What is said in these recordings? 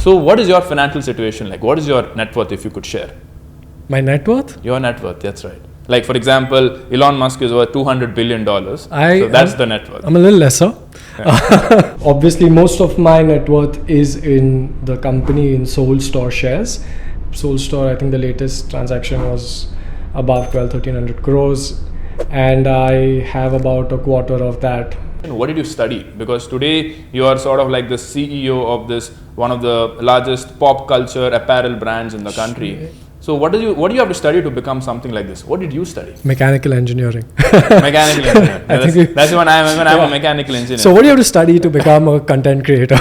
So what is your financial situation like? What is your net worth, if you could share? My net worth? Your net worth, that's right. Like for example, Elon Musk is worth $200 billion. So that's the net worth. I'm a little lesser. Yeah. Obviously, most of my net worth is in the company in Soul Store shares. Soul Store, I think the latest transaction was above 1,300 crores. And I have about a quarter of that. And what did you study? Because today you are sort of like the CEO of this, one of the largest pop culture apparel brands in the country. So what do you have to study to become something like this? What did you study? Mechanical engineering. Mechanical engineering. That's when I'm a mechanical engineer. So what do you have to study to become a content creator?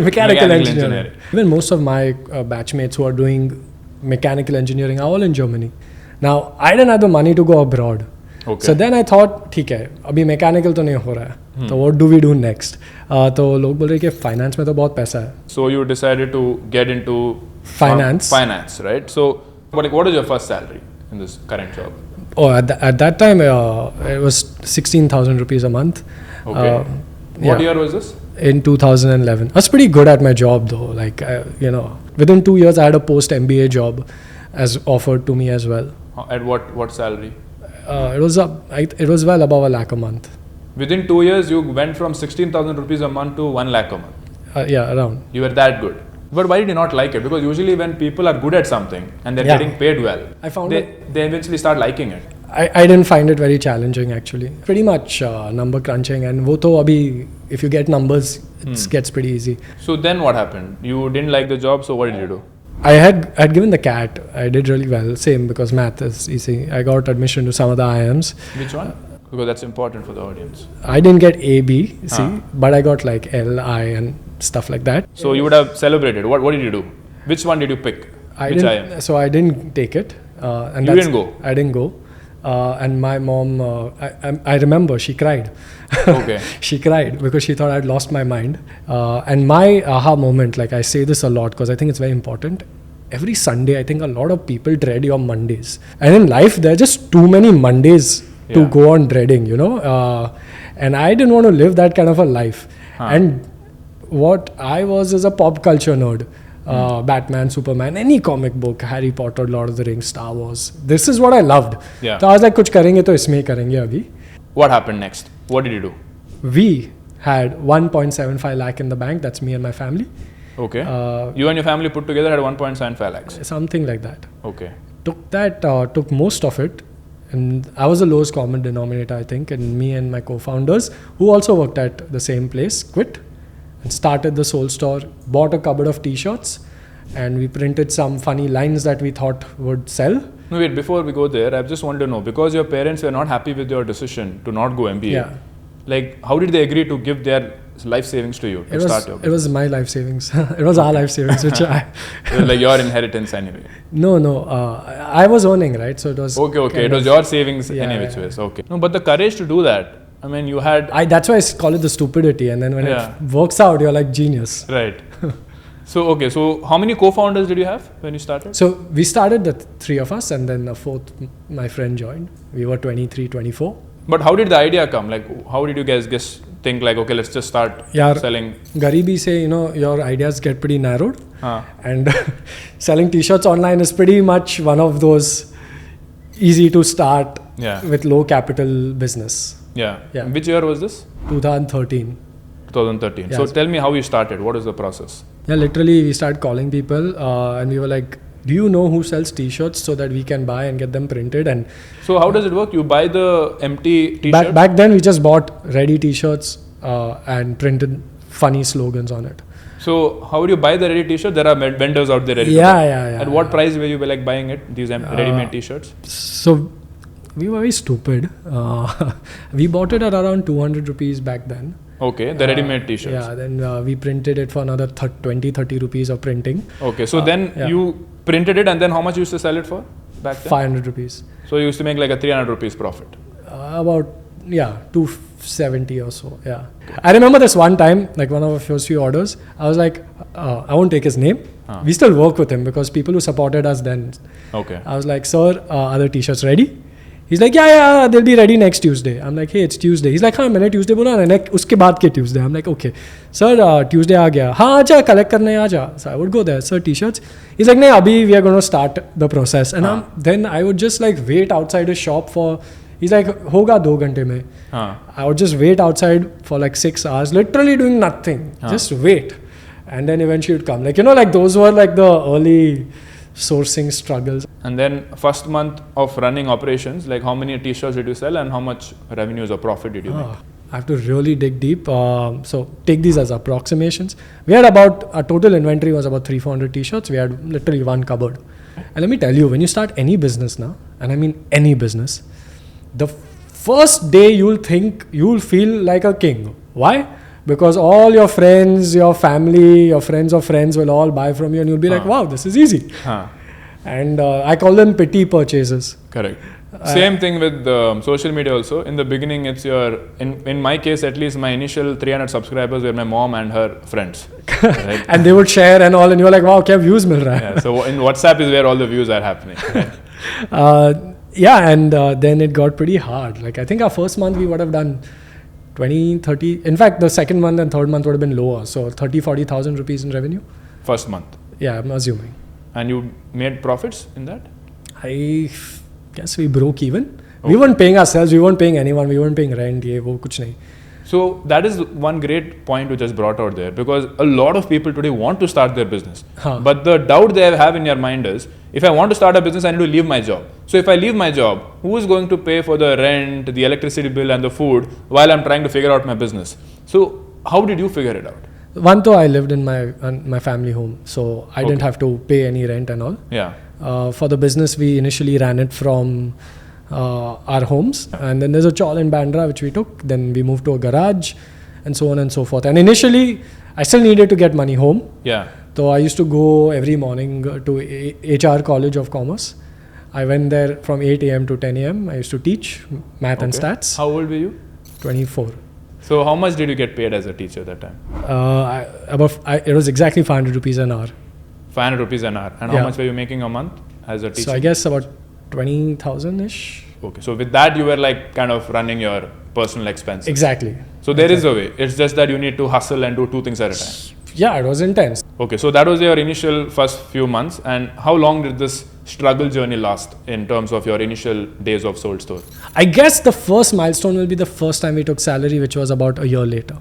Mechanical engineering. Even most of my batchmates who are doing mechanical engineering are all in Germany. Now, I didn't have the money to go abroad. Okay. So then I thought, ठीक है, अभी mechanical तो नहीं हो रहा है, तो what do we do next? तो लोग बोल रहे कि finance में तो बहुत पैसा है. So you decided to get into finance, right? So, what is your first salary in this current job? Oh, at that time, it was 16,000 rupees a month. Okay. What year was this? In 2011. I was pretty good at my job though. Like, within 2 years, I had a post-MBA job as offered to me as well. At what salary? It was well above 1 lakh a month. Within 2 years, you went from 16,000 rupees a month to 1 lakh a month. Yeah, around. You were that good. But why did you not like it? Because usually when people are good at something and they're getting paid well, they eventually start liking it. I didn't find it very challenging actually. Pretty much number crunching, and wo to abhi, if you get numbers, it gets pretty easy. So then what happened? You didn't like the job, so what did you do? I had given the CAT. I did really well. Same, because math is easy. I got admission to some of the IIMs. Which one? Because that's important for the audience. I didn't get A, B, C, but I got like L, I, and stuff like that. So you would have celebrated. What did you do? Which one did you pick? Which IIM? So I didn't take it. And you didn't go? I didn't go. And my mom, I remember she cried. Okay. She cried because she thought I'd lost my mind. And my aha moment, like I say this a lot because I think it's very important. Every Sunday, I think a lot of people dread your Mondays. And in life, there are just too many Mondays to go on dreading, and I didn't want to live that kind of a life. And what I was is a pop culture nerd. Batman, Superman, any comic book, Harry Potter, Lord of the Rings, Star Wars. This is what I loved. Yeah. So I was like, kuch karenge to isme karenge abhi. What happened next? What did you do? We had 1.75 lakh in the bank. That's me and my family. Okay. You and your family put together had 1.75 lakhs. Something like that. Okay. Took most of it. And I was the lowest common denominator, I think. And me and my co-founders, who also worked at the same place, quit and started the Soul Store, bought a cupboard of t-shirts, and we printed some funny lines that we thought would sell. No, wait, before we go there, I just want to know, because your parents were not happy with your decision to not go MBA, like how did they agree to give their life savings to you to start your business? It was my life savings. It was our life savings, which it was like your inheritance anyway. No, I was earning, right? So it was... Okay, it was your savings anyway. Okay. No, but the courage to do that, I mean, you had... That's why I call it the stupidity, and then when it works out, you're like genius. Right. So how many co-founders did you have when you started? So we started the three of us, and then a fourth, my friend joined. We were 23, 24. But how did the idea come? Like, how did you guys think like, okay, let's just start selling? Garibi say, your ideas get pretty narrowed. And selling t-shirts online is pretty much one of those easy to start with low capital business. Yeah. Which year was this? 2013. 2013. So tell me how you started. What is the process? Yeah, literally we started calling people and we were like, do you know who sells t-shirts so that we can buy and get them printed? And so how does it work? You buy the empty t-shirts? Back then we just bought ready t-shirts and printed funny slogans on it. So how would you buy the ready t-shirt? There are vendors out there ready. Yeah. At what price were you like buying it? These ready-made t-shirts? So we were very stupid. We bought it at around 200 rupees back then. Okay, the ready-made t-shirts. Yeah, then we printed it for another 20, 30 rupees of printing. Okay, so then you printed it, and then how much you used to sell it for back then? 500 rupees. So you used to make like a 300 rupees profit? About 270 or so, yeah. I remember this one time, like one of our first few orders, I was like, I won't take his name. We still work with him because people who supported us then. Okay. I was like, sir, are the t-shirts ready? He's like, yeah, they'll be ready next Tuesday. I'm like, hey, it's Tuesday. He's like, हाँ मैंने Tuesday बोला ना, उसके बाद के Tuesday. I'm like, okay, sir, Tuesday आ गया. हाँ आजा collect करने आजा. So I would go there, sir, t-shirts. He's like, नहीं अभी we are going to start the process. And then I would just like wait outside his shop for. He's like, होगा 2 घंटे में. I would just wait outside for like 6 hours, literally doing nothing. Just wait. And then eventually it would come. Like, you know, like those were like the early sourcing struggles. And then first month of running operations, like how many t-shirts did you sell and how much revenues or profit did you make? I have to really dig deep. So take these as approximations. We had about, our total inventory was about 300-400 t-shirts. We had literally one cupboard. And let me tell you, when you start any business now, and I mean any business, the first day you'll feel like a king. Why? Because all your friends, your family, your friends of friends will all buy from you and you'll be like, wow, this is easy. And I call them pity purchases. Correct. Same thing with social media also. In the beginning, it's in my case at least, my initial 300 subscribers were my mom and her friends. Right? And they would share and all and you're like, wow, kya views mil raha hai. Yeah, so in WhatsApp is where all the views are happening. Right? And then it got pretty hard. Like I think our first month we would have done 20, 30. In fact, the second month and third month would have been lower. So 30, 40,000 rupees in revenue. First month. Yeah, I'm assuming. And you made profits in that? I guess we broke even. Okay. We weren't paying ourselves. We weren't paying anyone. We weren't paying rent. Ye, wo, kuch nahi. So that is one great point you just brought out there, because a lot of people today want to start their business. But the doubt they have in your mind is, if I want to start a business, I need to leave my job. So if I leave my job, who is going to pay for the rent, the electricity bill and the food while I'm trying to figure out my business? So how did you figure it out? One, though, I lived in my family home, so I didn't have to pay any rent and all. Yeah. For the business, we initially ran it from our homes, and then there's a chawl in Bandra which we took. Then we moved to a garage, and so on and so forth. And initially, I still needed to get money home. Yeah. So I used to go every morning to HR College of Commerce. I went there from 8 a.m. to 10 a.m. I used to teach math and stats. How old were you? 24. So how much did you get paid as a teacher at that time? It was exactly 500 rupees an hour. 500 rupees an hour. And how much were you making a month as a teacher? So I guess about 20,000-ish. Okay. So with that, you were like kind of running your personal expenses. Exactly. So there is a way. It's just that you need to hustle and do 2 things at a time. Yeah, it was intense. Okay. So that was your initial first few months. And how long did this struggle journey last in terms of your initial days of Sold Store? I guess the first milestone will be the first time we took salary, which was about a year later.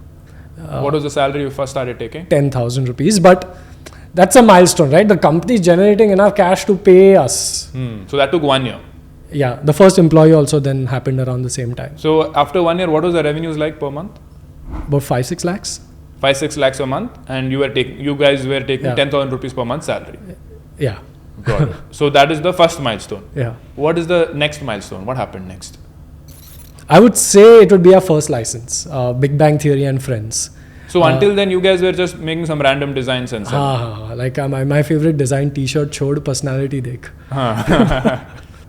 What was the salary you first started taking? 10,000 rupees. But that's a milestone, right? The company is generating enough cash to pay us. So that took 1 year. Yeah. The first employee also then happened around the same time. So after 1 year, what was the revenues like per month? About 5-6 lakhs. 5-6 lakhs a month, and you guys were taking 10,000 rupees per month salary. Yeah. Got it. So that is the first milestone. Yeah. What is the next milestone? What happened next? I would say it would be our first license, Big Bang Theory and Friends. So until then, you guys were just making some random designs and selling. Like my favorite design T-shirt showed personality dekh.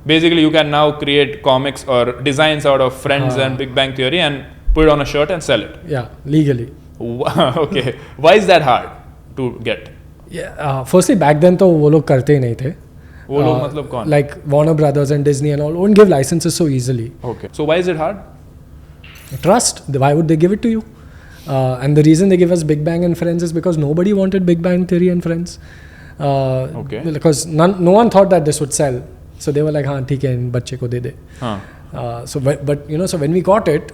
Basically, you can now create comics or designs out of Friends and Big Bang Theory and put it on a shirt and sell it. Yeah, legally. Okay. Why is that hard to get? Yeah. Firstly, back then, तो वो लोग करते ही नहीं थे. वो लोग मतलब कौन? Like Warner Brothers and Disney and all won't give licenses so easily. Okay. So why is it hard? Trust. Why would they give it to you? And the reason they give us Big Bang and Friends is because nobody wanted Big Bang Theory and Friends. Because no one thought that this would sell. So they were like, हाँ ठीक है इन बच्चे को दे दे. So when we got it,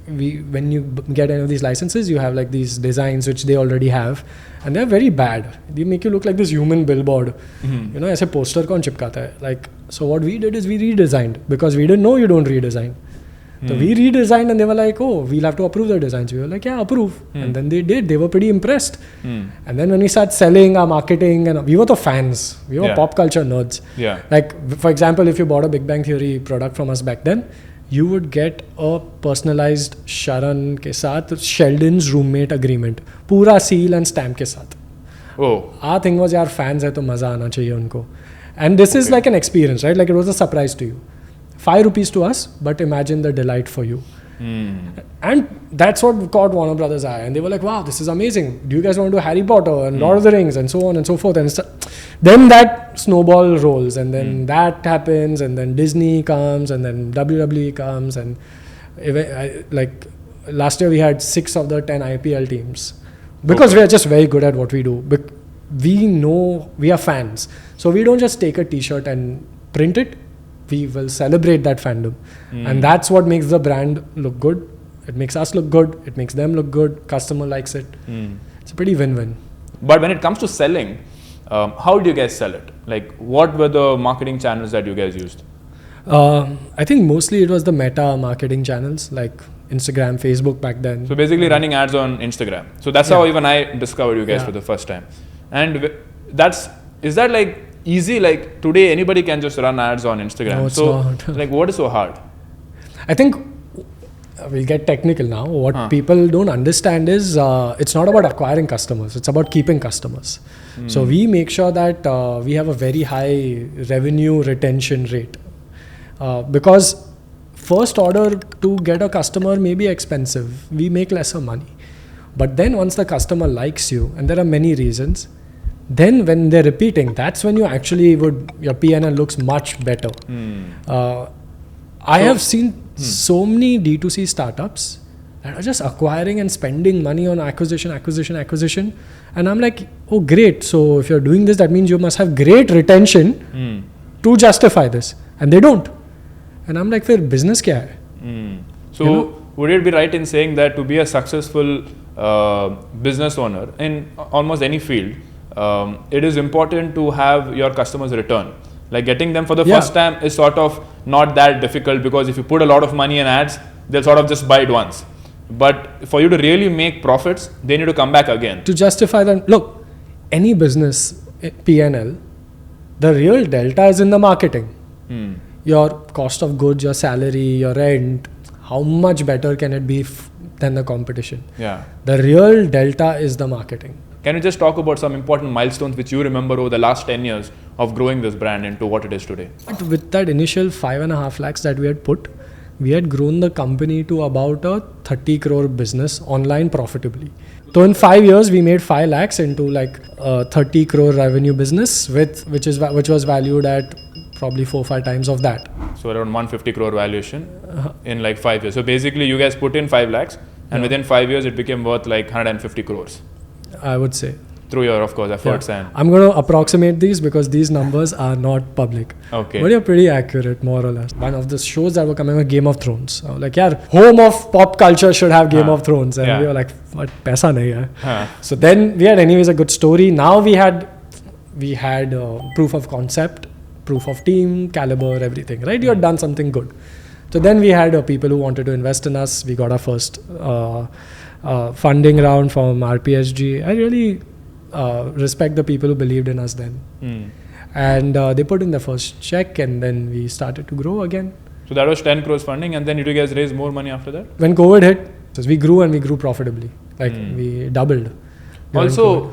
when you get any of these licenses, you have like these designs which they already have, and they're very bad. They make you look like this human billboard. You know, ऐसे poster कौन चिपकाता है? Like, so what we did is we redesigned, because we didn't know you don't redesign. So we redesigned, and they were like, oh, we'll have to approve the designs. We were like, yeah, approve. And then they did. They were pretty impressed. And then when we started selling our marketing, and we were the fans. We were pop culture nerds. Yeah. Like, for example, if you bought a Big Bang Theory product from us back then, you would get a personalized Sharan के साथ Sheldon's roommate agreement, पूरा seal and stamp के साथ. Oh. Our thing was, यार fans है तो मजा आना चाहिए उनको. And this is like an experience, right? Like it was a surprise to you. 5 rupees to us, but imagine the delight for you. And that's what caught Warner Brothers' eye. And they were like, wow, this is amazing. Do you guys want to do Harry Potter and Lord of the Rings and so on and so forth? And then that snowball rolls, and then that happens, and then Disney comes, and then WWE comes. And like last year we had 6 of the 10 IPL teams. Because we are just very good at what we do. We know we are fans. So we don't just take a t-shirt and print it. We will celebrate that fandom. And that's what makes the brand look good. It makes us look good. It makes them look good. Customer likes it. It's a pretty win-win. But when it comes to selling, how do you guys sell it? Like, what were the marketing channels that you guys used? I think mostly it was the meta marketing channels like Instagram, Facebook back then. So basically running ads on Instagram. So that's how even I discovered you guys for the first time. And is that like easy? Like today anybody can just run ads on Instagram. No, it's not. Like what is so hard? I think we'll get technical now. What people don't understand is it's not about acquiring customers. It's about keeping customers. So we make sure that we have a very high revenue retention rate. Because first order to get a customer may be expensive. We make lesser money. But then once the customer likes you, and there are many reasons, then when they're repeating, that's when you actually your P&L looks much better. I have seen so many D2C startups that are just acquiring and spending money on acquisition. And I'm like, oh great. So if you're doing this, that means you must have great retention to justify this. And they don't. And I'm like, फिर business क्या है? So would it be right in saying that to be a successful business owner in almost any field, it is important to have your customers return? Like getting them for the first time is sort of not that difficult, because if you put a lot of money in ads, they'll sort of just buy it once. But for you to really make profits, they need to come back again. To justify that, look, any business P&L, the real delta is in the marketing. Your cost of goods, your salary, your rent, how much better can it be than the competition? Yeah. The real delta is the marketing. Can you just talk about some important milestones which you remember over the last 10 years of growing this brand into what it is today? But with that initial 5.5 lakhs that we had put, we had grown the company to about a 30 crore business online profitably. So in 5 years, we made 5 lakhs into like a 30 crore revenue business which was valued at probably 4-5 times of that. So around 150 crore valuation in like 5 years. So basically you guys put in 5 lakhs and within 5 years it became worth like 150 crores. I would say. Through your, of course, efforts and... I'm going to approximate these because these numbers are not public. Okay. But you're pretty accurate, more or less. One of the shows that were coming was Game of Thrones. I was like, yeah, home of pop culture should have Game of Thrones. And we were like, what, paisa nahi hai. So then we had anyways a good story. Now we had proof of concept, proof of team, caliber, everything, right? You had done something good. So then we had people who wanted to invest in us. We got our first funding round from RPSG. I really respect the people who believed in us then. And they put in the first check and then we started to grow again. So that was 10 crores funding, and then you guys raised more money after that? When COVID hit, we grew and we grew profitably. Like we doubled. Also,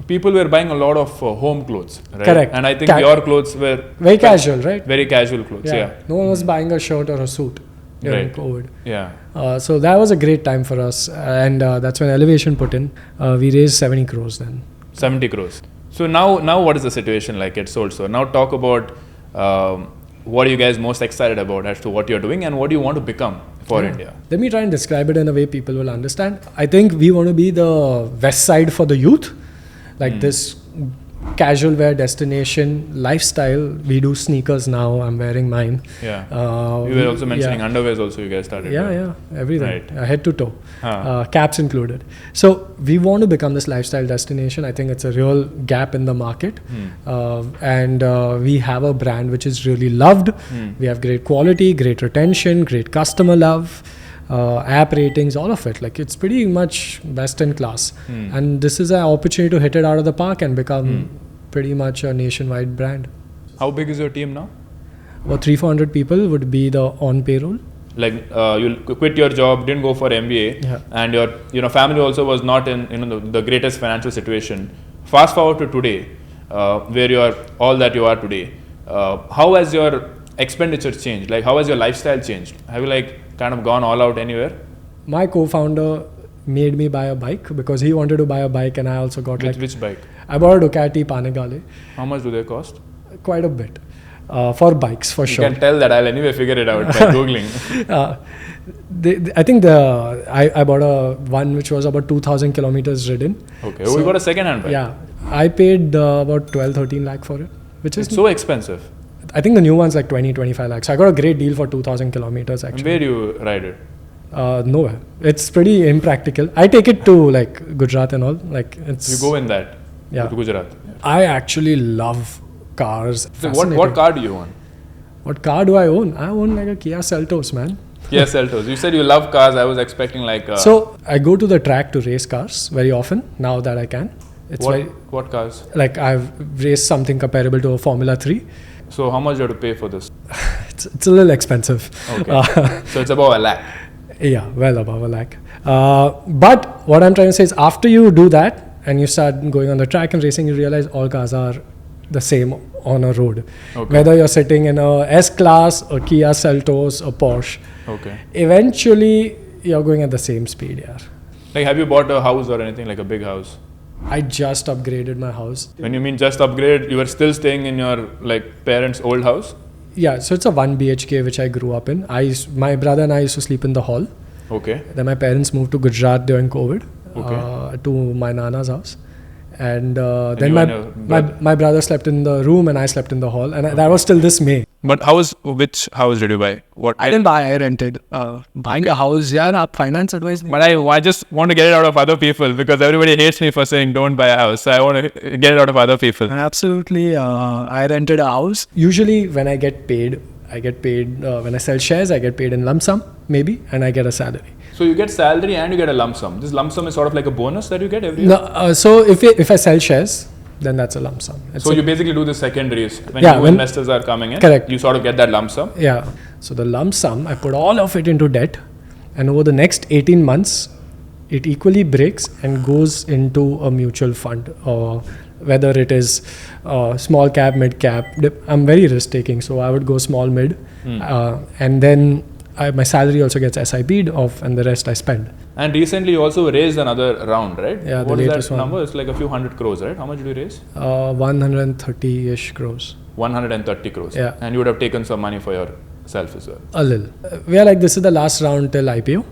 people were buying a lot of home clothes, right? Correct. And I think your clothes were... Very casual, right? Very casual clothes, yeah. No one was buying a shirt or a suit during COVID. Yeah. So that was a great time for us. And that's when Elevation put in. We raised 70 crores then. 70 crores. So now what is the situation like at Sold Store? Now talk about what are you guys most excited about as to what you're doing and what do you want to become for India? Let me try and describe it in a way people will understand. I think we want to be the west side for the youth. Like this casual wear destination lifestyle. We do sneakers now. I'm wearing mine. Yeah. You were also mentioning underwears also you guys started. Yeah, everything. Right. Head to toe. Caps included. So we want to become this lifestyle destination. I think it's a real gap in the market. And we have a brand which is really loved. We have great quality, great retention, great customer love. App ratings, all of it. Like it's pretty much best in class. And this is an opportunity to hit it out of the park and become pretty much a nationwide brand. How big is your team now? About 300-400 people would be the on payroll. Like you quit your job, didn't go for MBA, and your family also was not in the greatest financial situation. Fast forward to today, where you are all that you are today. How has your expenditure changed? Like how has your lifestyle changed? Have you kind of gone all out anywhere? My co-founder made me buy a bike because he wanted to buy a bike, and I also got Which bike? I bought a Ducati Panigale. How much do they cost? Quite a bit. For bikes, for sure. You can tell that. I'll anyway figure it out by Googling. I think I bought a one which was about 2,000 kilometers ridden. Okay. So, we got a second-hand bike. Yeah. I paid about 12-13 lakh for it, which is It's so expensive. I think the new one's like 20-25 lakhs. So I got a great deal for 2,000 kilometers actually. And where do you ride it? Nowhere. It's pretty impractical. I take it to like Gujarat and all. Like it's. You go in that. Yeah. To Gujarat. I actually love cars. So what car do you own? What car do I own? I own like a Kia Seltos, man. Kia Seltos. You said you love cars. I was expecting like. So I go to the track to race cars very often now that I can. It's what cars? Like I've raced something comparable to a Formula 3. So how much do you have to pay for this? It's a little expensive. Okay. So it's about 1 lakh. Yeah, well above 1 lakh. But what I'm trying to say is after you do that and you start going on the track and racing, you realize all cars are the same on a road. Okay. Whether you're sitting in a S-Class, a Kia Seltos, a Porsche. Okay. Eventually, you're going at the same speed, yeah. Like have you bought a house or anything, like a big house? I just upgraded my house. When you mean just upgrade, you were still staying in your like parents' old house? Yeah, so it's a 1 BHK which I grew up in. My brother and I used to sleep in the hall. Okay. Then my parents moved to Gujarat during COVID Okay. to my Nana's house. And then you and your brother? my brother slept in the room and I slept in the hall. And that was till this May. But which house did you buy? I didn't buy, I rented. Buying a house, yeah, finance advice. But I just want to get it out of other people because everybody hates me for saying don't buy a house. So I want to get it out of other people. Absolutely. I rented a house. Usually when I get paid, when I sell shares, I get paid in lump sum, maybe, and I get a salary. So you get salary and you get a lump sum. This lump sum is sort of like a bonus that you get every year? No, so if I sell shares, then that's a lump sum. So you basically do the secondaries. When investors are coming in, correct. You sort of get that lump sum. Yeah. So the lump sum, I put all of it into debt, and over the next 18 months, it equally breaks and goes into a mutual fund, or whether it is small cap, mid cap. I'm very risk taking, so I would go small, mid, and then my salary also gets SIP'd off, and the rest I spend. And recently you also raised another round, right? Yeah, what the is latest that one. number? It's like a few hundred crores, right? How much did you raise? 130-ish crores. 130 crores. Yeah. And you would have taken some money for yourself as well. A little. We are like, this is the last round till IPO.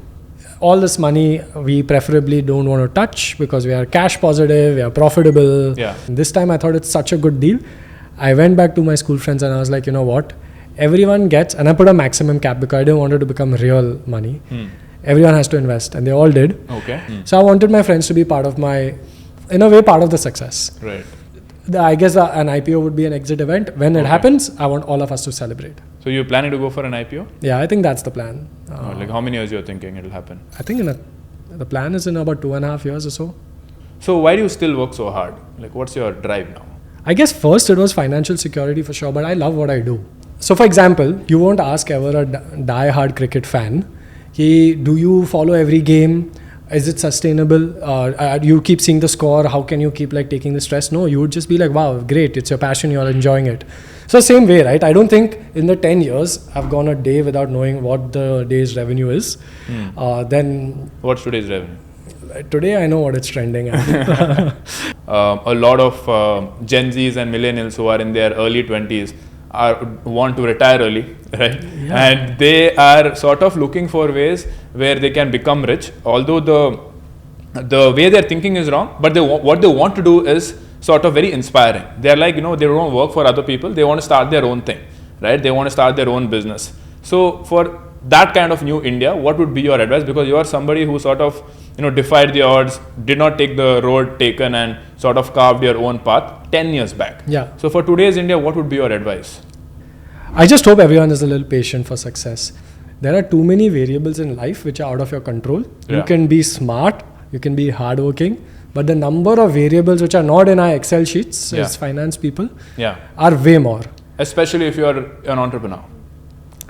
All this money we preferably don't want to touch because we are cash positive, we are profitable. Yeah. This time I thought it's such a good deal. I went back to my school friends and I was like, you know what? Everyone gets, and I put a maximum cap because I didn't want it to become real money. Everyone has to invest, and they all did. Okay. So I wanted my friends to be part of in a way, part of the success. Right. I guess an IPO would be an exit event. When it happens, I want all of us to celebrate. So you're planning to go for an IPO? Yeah, I think that's the plan. Like how many years you're thinking it'll happen? I think the plan is in about 2.5 years or so. So why do you still work so hard? Like what's your drive now? I guess first it was financial security for sure, but I love what I do. So for example, you won't ask ever a die-hard cricket fan, do you follow every game? Is it sustainable? You keep seeing the score. How can you keep like taking the stress? No, you would just be like, wow, great. It's your passion. You're enjoying it. So same way, right? I don't think in the 10 years, I've gone a day without knowing what the day's revenue is. Then What's today's revenue? Today I know what it's trending at. A lot of Gen Zs and millennials who are in their early 20s want to retire early, right? Yeah. And they are sort of looking for ways where they can become rich. Although the way they're thinking is wrong, but what they want to do is sort of very inspiring. They're like, they don't work for other people. They want to start their own thing, right? They want to start their own business. So for that kind of new India, what would be your advice? Because you are somebody who sort of, defied the odds, did not take the road taken and sort of carved your own path 10 years back. Yeah. So for today's India, what would be your advice? I just hope everyone is a little patient for success. There are too many variables in life which are out of your control. Yeah. You can be smart, you can be hardworking, but the number of variables which are not in our Excel sheets as finance people are way more. Especially if you are an entrepreneur.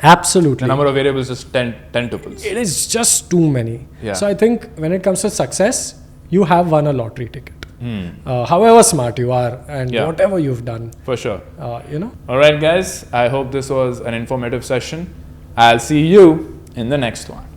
Absolutely. The number of variables is 10 tuples. It is just too many. Yeah. So I think when it comes to success, you have won a lottery ticket. However smart you are and whatever you've done. For sure. All right, guys. I hope this was an informative session. I'll see you in the next one.